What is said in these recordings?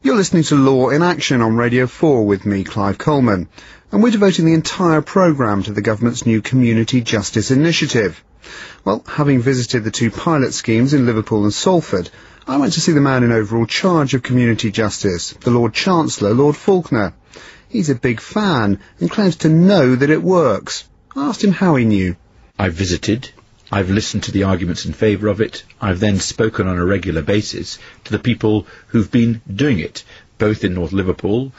You're listening to Law in Action on Radio 4 with me, Clive Coleman, and we're devoting the entire programme to the government's new Community Justice Initiative. Well, having visited the two pilot schemes in Liverpool and Salford, I went to see the man in overall charge of community justice, the Lord Chancellor, Lord Falconer. He's a big fan and claims to know that it works. I asked him how he knew. I've visited, I've listened to the arguments in favour of it, I've then spoken on a regular basis to the people who've been doing it, both in North Liverpool,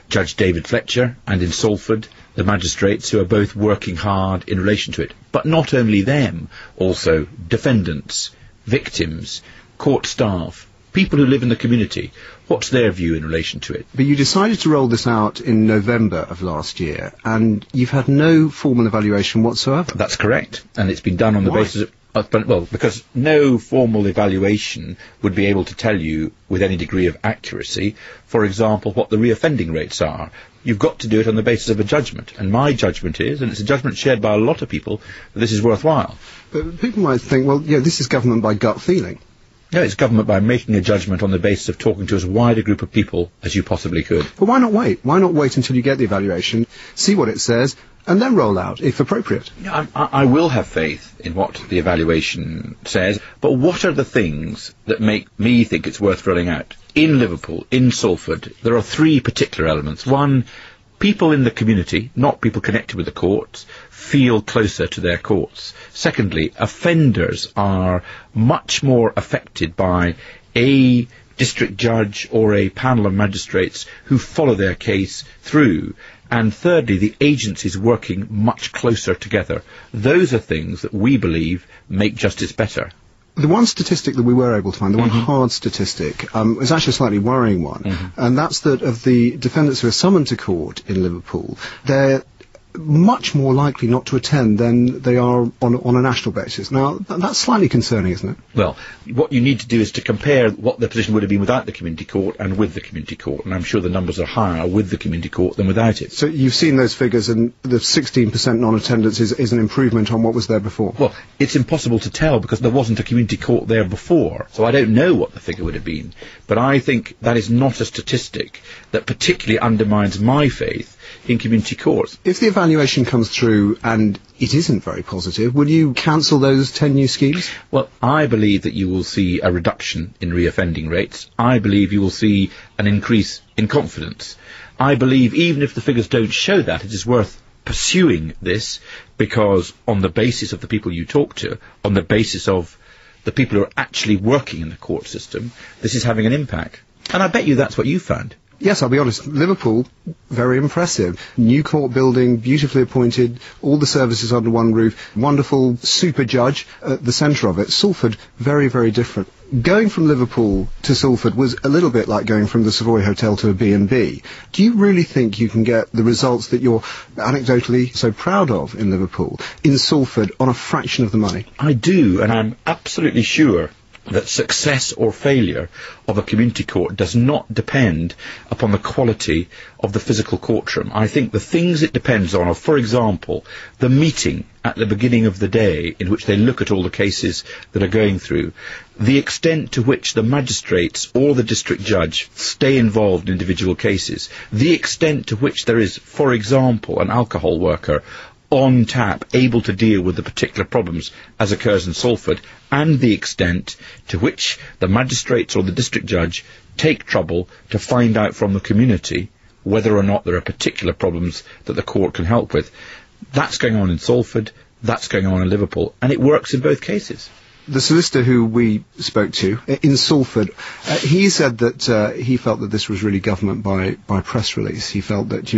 Judge David Fletcher, and in Salford, the magistrates who are both working hard in relation to it. But not only them, also defendants, victims, court staff, people who live in the community. What's their view in relation to it? But you decided to roll this out in November of last year, and you've had no formal evaluation whatsoever. That's correct, and it's been done on the basis of... well, because no formal evaluation would be able to tell you with any degree of accuracy, for example, what the reoffending rates are. You've got to do it on the basis of a judgment, and my judgment is, and it's a judgment shared by a lot of people, that this is worthwhile. But people might think, well, yeah, this is government by gut feeling. No, it's government by making a judgment on the basis of talking to as wide a group of people as you possibly could. But why not wait? Why not wait until you get the evaluation, see what it says, and then roll out, if appropriate? I will have faith in what the evaluation says, but what are the things that make me think it's worth rolling out? In Liverpool, in Salford, there are three particular elements. One, people in the community, not people connected with the courts, feel closer to their courts. Secondly, offenders are much more affected by a district judge or a panel of magistrates who follow their case through. And thirdly, the agencies working much closer together. Those are things that we believe make justice better. The one statistic that we were able to find, the one hard statistic, is actually a slightly worrying one, and that's that of the defendants who are summoned to court in Liverpool, they're much more likely not to attend than they are on a national basis. Now, that's slightly concerning, isn't it? Well, what you need to do is to compare what the position would have been without the community court and with the community court, and I'm sure the numbers are higher with the community court than without it. So you've seen those figures, and the 16% non-attendance is an improvement on what was there before? Well, it's impossible to tell because there wasn't a community court there before, so I don't know what the figure would have been. But I think that is not a statistic that particularly undermines my faith in community courts. If the evaluation comes through and it isn't very positive, will you cancel those 10 new schemes? Well, I believe that you will see a reduction in reoffending rates. I believe you will see an increase in confidence. I believe even if the figures don't show that, it is worth pursuing this because on the basis of the people you talk to, on the basis of the people who are actually working in the court system, this is having an impact. And I bet you that's what you found. Yes, I'll be honest, Liverpool, very impressive. New court building, beautifully appointed, all the services under one roof, wonderful super judge at the centre of it. Salford, very, very different. Going from Liverpool to Salford was a little bit like going from the Savoy Hotel to a B&B. Do you really think you can get the results that you're anecdotally so proud of in Liverpool, in Salford, on a fraction of the money? I do, and I'm absolutely sure that success or failure of a community court does not depend upon the quality of the physical courtroom. I think the things it depends on are, for example, the meeting at the beginning of the day in which they look at all the cases that are going through, the extent to which the magistrates or the district judge stay involved in individual cases, the extent to which there is, for example, an alcohol worker on tap, able to deal with the particular problems as occurs in Salford, and the extent to which the magistrates or the district judge take trouble to find out from the community whether or not there are particular problems that the court can help with. That's going on in Salford, that's going on in Liverpool, and it works in both cases. The solicitor who we spoke to in Salford, he said that he felt that this was really government by press release. He felt that,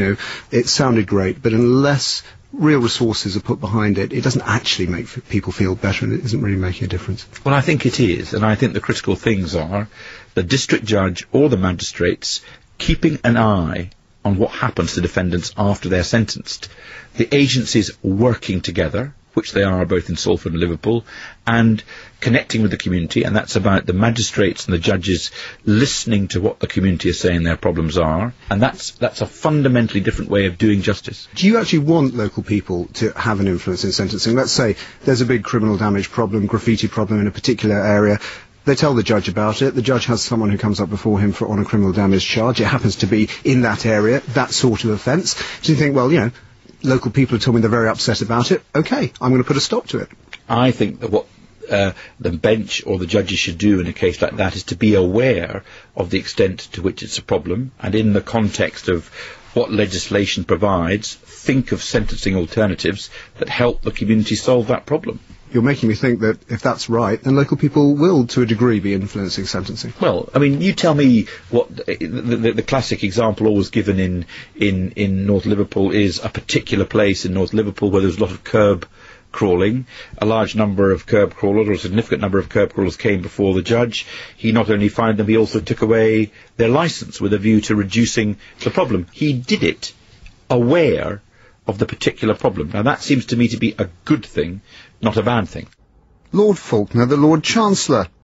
it sounded great, but unless real resources are put behind it, it doesn't actually make people feel better, and it isn't really making a difference. Well, I think it is, and I think the critical things are the district judge or the magistrates keeping an eye on what happens to defendants after they're sentenced, the agencies working together, which they are both in Salford and Liverpool, and connecting with the community, and that's about the magistrates and the judges listening to what the community is saying their problems are, and that's a fundamentally different way of doing justice. Do you actually want local people to have an influence in sentencing? Let's say there's a big criminal damage problem, graffiti problem in a particular area. They tell the judge about it. The judge has someone who comes up before him on a criminal damage charge. It happens to be in that area, that sort of offence. So you think, well, local people have told me they're very upset about it. OK, I'm going to put a stop to it. I think that what the bench or the judges should do in a case like that is to be aware of the extent to which it's a problem, and in the context of what legislation provides, think of sentencing alternatives that help the community solve that problem. You're making me think that if that's right, then local people will, to a degree, be influencing sentencing. Well, I mean, you tell me what the classic example always given in North Liverpool is a particular place in North Liverpool where there's a lot of curb crawling. A large number of curb crawlers, or a significant number of curb crawlers, came before the judge. He not only fined them, he also took away their licence with a view to reducing the problem. He did it aware of the particular problem. Now, that seems to me to be a good thing, not a bad thing. Lord Falconer, the Lord Chancellor,